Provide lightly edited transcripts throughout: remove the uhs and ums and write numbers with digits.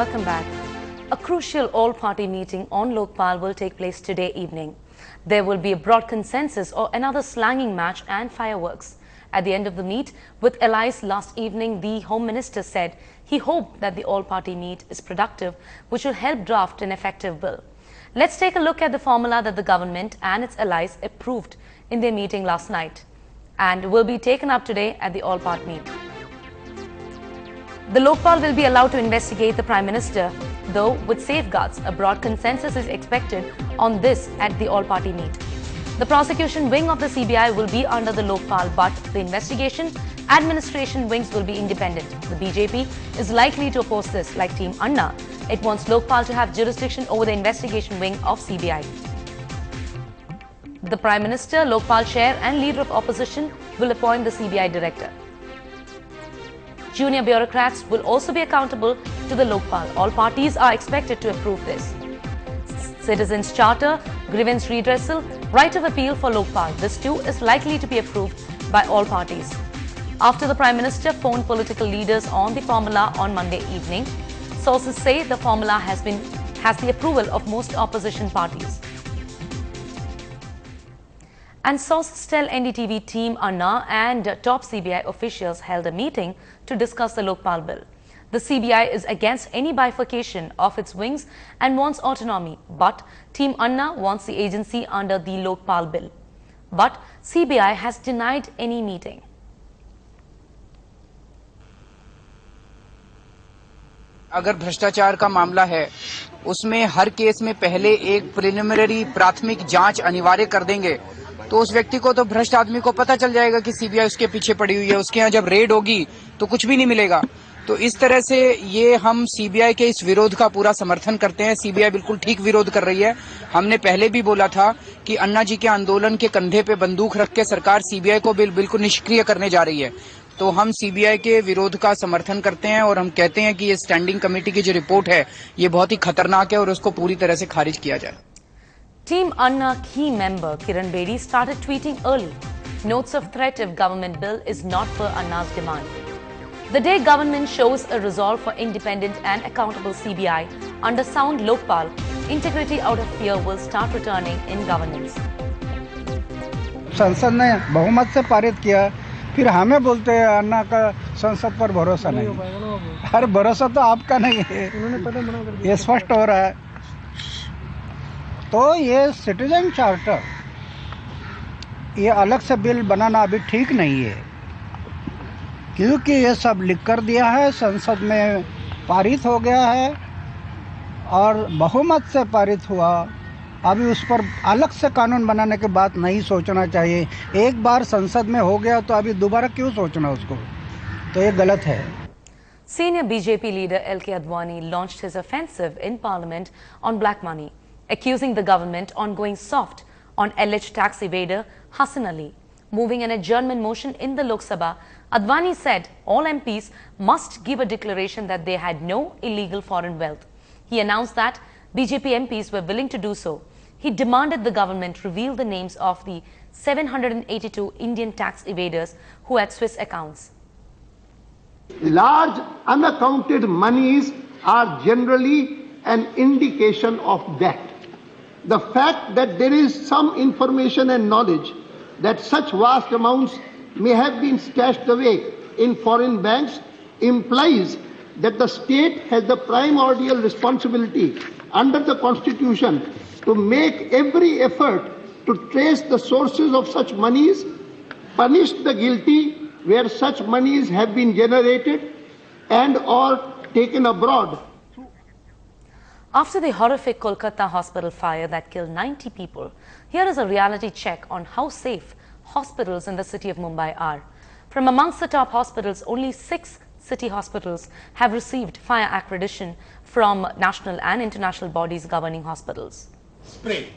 Welcome back. A crucial all-party meeting on Lokpal will take place today evening. There will be a broad consensus or another slanging match and fireworks. At the end of the meet with allies last evening, the Home Minister said he hoped that the all-party meet is productive, which will help draft an effective bill. Let's take a look at the formula that the government and its allies approved in their meeting last night and will be taken up today at the all-part meet. The Lokpal will be allowed to investigate the Prime Minister, though with safeguards. A broad consensus is expected on this at the all-party meet. The prosecution wing of the CBI will be under the Lokpal, but the investigation administration wings will be independent. The BJP is likely to oppose this, like Team Anna. It wants Lokpal to have jurisdiction over the investigation wing of CBI. The Prime Minister, Lokpal Chair and Leader of Opposition will appoint the CBI Director. Junior bureaucrats will also be accountable to the Lokpal. All parties are expected to approve this. Citizens' Charter, grievance redressal, right of appeal for Lokpal. This too is likely to be approved by all parties. After the Prime Minister phoned political leaders on the formula on Monday evening, sources say the formula has the approval of most opposition parties. And sources tell NDTV Team Anna and top CBI officials held a meeting to discuss the Lokpal bill. The CBI is against any bifurcation of its wings and wants autonomy, but Team Anna wants the agency under the Lokpal bill. But CBI has denied any meeting. अगर भ्रष्टाचार का मामला है उसमें हर case में पहले एक preliminary प्राथमिक जांच अनिवार्य कर देंगे तो उस व्यक्ति को तो भ्रष्ट आदमी को पता चल जाएगा कि सीबीआई उसके पीछे पड़ी हुई है। उसके यहाँ जब रेड होगी तो कुछ भी नहीं मिलेगा। तो इस तरह से ये हम सीबीआई के इस विरोध का पूरा समर्थन करते हैं। सीबीआई बिल्कुल ठीक विरोध कर रही है। हमने पहले भी बोला था कि अन्ना जी के आंदोलन के कंधे पे बंदूक रख के सरकार सीबीआई को बिल्कुल निष्क्रिय करने जा रही है। तो हम सीबीआई के विरोध का समर्थन करते हैं और हम कहते हैं कि ये स्टैंडिंग कमेटी की जो रिपोर्ट है ये बहुत ही खतरनाक है और उसको पूरी तरह से खारिज किया जाए। Team Anna key member Kiran Bedi started tweeting early notes of threat if government bill is not per Anna's demand. The day government shows a resolve for independent and accountable CBI under sound Lokpal, integrity out of fear will start returning in governance. संसद ने बहुमत से पारित किया, फिर हमें बोलते हैं अन्ना का संसद पर भरोसा नहीं। हर भरोसा तो आपका नहीं है, ये स्पष्ट हो रहा है। तो ये सिटीजन चार्टर, ये अलग से बिल बनाना अभी ठीक नहीं है, क्योंकि ये सब लिख कर दिया है, संसद में पारित हो गया है और बहुमत से पारित हुआ। अभी उस पर अलग से कानून बनाने की बात नहीं सोचना चाहिए। एक बार संसद में हो गया तो अभी दोबारा क्यों सोचना उसको, तो ये गलत है। Senior BJP leader L.K. Advani launched his offensive in Parliament on black money, accusing the government on going soft on alleged tax evader Hassan Ali. Moving an adjournment motion in the Lok Sabha, Advani said all MPs must give a declaration that they had no illegal foreign wealth. He announced that BJP MPs were willing to do so. He demanded the government reveal the names of the 782 Indian tax evaders who had Swiss accounts. Large unaccounted monies are generally an indication of that. The fact that there is some information and knowledge that such vast amounts may have been stashed away in foreign banks implies that the state has the primordial responsibility under the Constitution to make every effort to trace the sources of such monies, punish the guilty where such monies have been generated and or taken abroad. After the horrific Kolkata hospital fire that killed 90 people, here is a reality check on how safe hospitals in the city of Mumbai are. From amongst the top hospitals, only 6 city hospitals have received fire accreditation from national and international bodies governing hospitals. Spray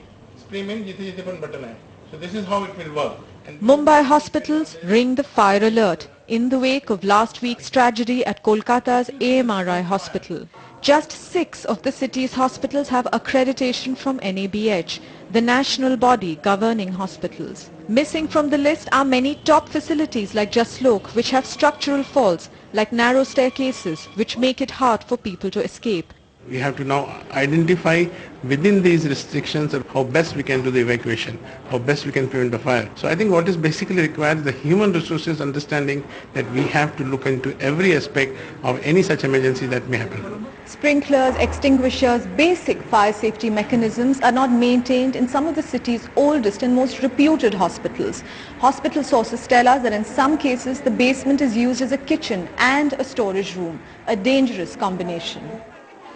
means jithe पण button hai. So this is how it will work. Mumbai hospitals ring the fire alert in the wake of last week's tragedy at Kolkata's AMRI hospital. Just 6 of the city's hospitals have accreditation from NABH, the national body governing hospitals. Missing from the list are many top facilities like Jaslok, which have structural faults like narrow staircases which make it hard for people to escape. We have to now identify within these restrictions of how best we can do the evacuation, how best we can prevent the fire. So I think what is basically required is the human resources understanding that we have to look into every aspect of any such emergency that may happen. Sprinklers, extinguishers, basic fire safety mechanisms are not maintained in some of the city's oldest and most reputed hospitals. Hospital sources tell us that in some cases the basement is used as a kitchen and a storage room, a dangerous combination.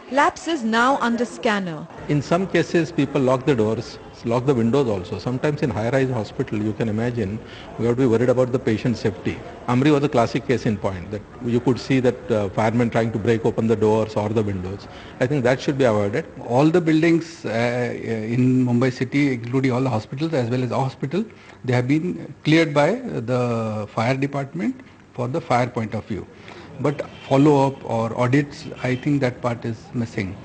Labs is now under scanner. In some cases, people lock the doors, lock the windows also. Sometimes in high-rise hospital, you can imagine, we have to be worried about the patient safety. Amri was a classic case in point, that you could see that firemen trying to break open the doors or the windows. I think that should be avoided. All the buildings in Mumbai city, including all the hospitals as well as our hospital, they have been cleared by the fire department for the fire point of view. But follow-up or audits, I think that part is missing.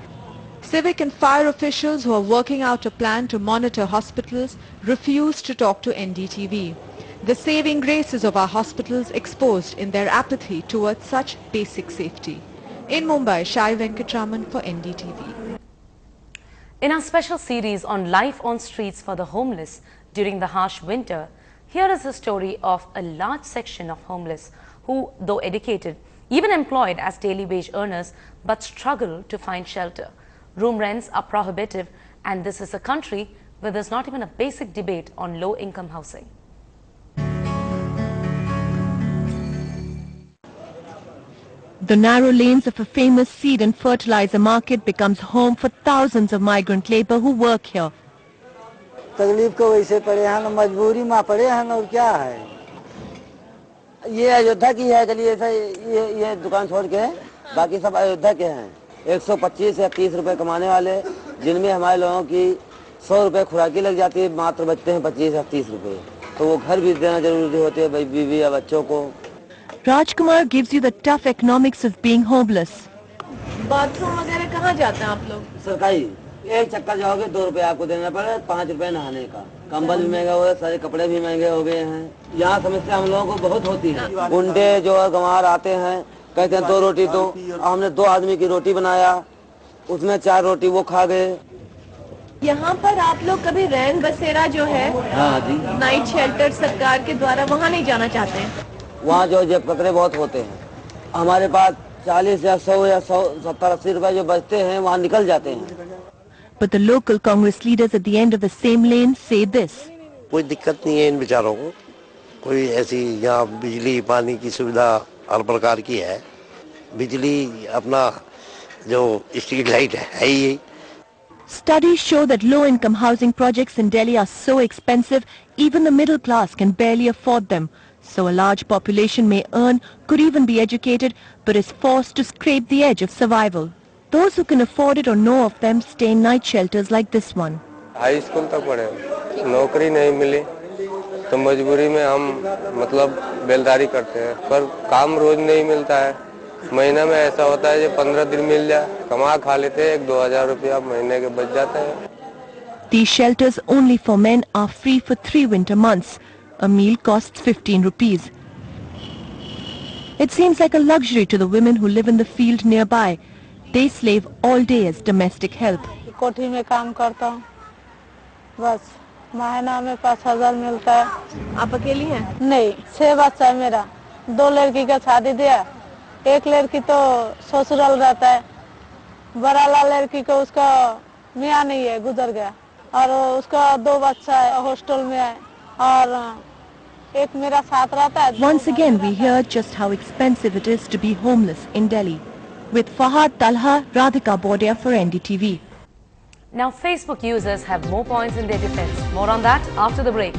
Civic and fire officials who are working out a plan to monitor hospitals refuse to talk to NDTV. The saving graces of our hospitals exposed in their apathy towards such basic safety. In Mumbai, Shai Venkatraman for NDTV. In our special series on life on streets for the homeless during the harsh winter, here is the story of a large section of homeless who, though educated, even employed as daily wage earners, but struggle to find shelter. Room rents are prohibitive, and this is a country where there's not even a basic debate on low-income housing. The narrow lanes of a famous seed and fertilizer market becomes home for thousands of migrant labor who work here. तकलीफ को वैसे पड़े हैं, मजबूरी में पड़े हैं और क्या है? ये अयोध्या की है, चलिए ऐसा ये दुकान छोड़ के बाकी सब अयोध्या के हैं। 125 या 30 रुपए कमाने वाले, जिनमें हमारे लोगों की 100 रुपए खुराकी लग जाती है, मात्र बचते हैं 25 या 30 रुपए। तो वो घर भी देना जरूरी होते हैं बीवी या बच्चों को। Rajkumar gives you the tough economics of being homeless. Bathroom वगैरह कहाँ जाते हैं आप लोग? सरकारी। एक चक्कर जाओगे 2 रुपए आपको देना पड़ेगा, 5 रुपए नहाने का। कंबल भी महंगा हो गया, सारे कपड़े भी महंगे हो गए हैं। यहाँ समस्या हम लोगों को बहुत होती है। गुंडे जो गंवार आते हैं, कहते हैं 2 रोटी दो। हमने 2 आदमी की रोटी बनाया, उसमें 4 रोटी वो खा गए। यहाँ पर आप लोग कभी रैन बसेरा जो है, हाँ जी, नाइट शेल्टर सरकार के द्वारा, वहाँ नहीं जाना चाहते हैं? वहाँ जो जेब कतरे बहुत होते हैं। हमारे पास 40 या 100 या 70-80 रुपए जो बचते हैं, वहाँ निकल जाते हैं। But the local Congress leaders at the end of the same lane say this. कोई दिक्कत नहीं है इन बेचारों को, कोई ऐसी यहाँ बिजली पानी की सुविधा हर प्रकार की है। बिजली अपना जो स्ट्रीट लाइट है ही। Studies show that low-income housing projects in Delhi are so expensive, even the middle class can barely afford them. So a large population may earn, could even be educated, but is forced to scrape the edge of survival. Those who can afford it or know of them stay in night shelters like this one. High school तक पढ़े, नौकरी नहीं मिली तो मजबूरी में हम मतलब बेलदारी करते हैं, पर काम रोज नहीं मिलता है। महीना में ऐसा होता है जो 15 दिन मिल जाए, कमा खा लेते हैं, 1-2 हजार रुपया महीने के बच जाते हैं। These shelters only for men are free for 3 winter months. A meal costs 15 rupees. It seems like a luxury to the women who live in the field nearby. They slave all day as domestic help. कोठी में काम करता हूँ, बस महीना में 5,000 मिलता है। आप अकेली हैं? नहीं, 6 बच्चा है मेरा। 2 लड़की का शादी दिया, एक लड़की तो ससुराल रहता है, बड़ा वाला लड़की को उसका मियाँ नहीं है, गुजर गया, और उसका 2 बच्चा है, हॉस्टल में है, और एक मेरा साथ रहता है। Once again we hear just how expensive it is to be homeless in Delhi. With Fahad Talha, Radhika Bordia for NDTV. Now Facebook users have more points in their defense. More on that after the break.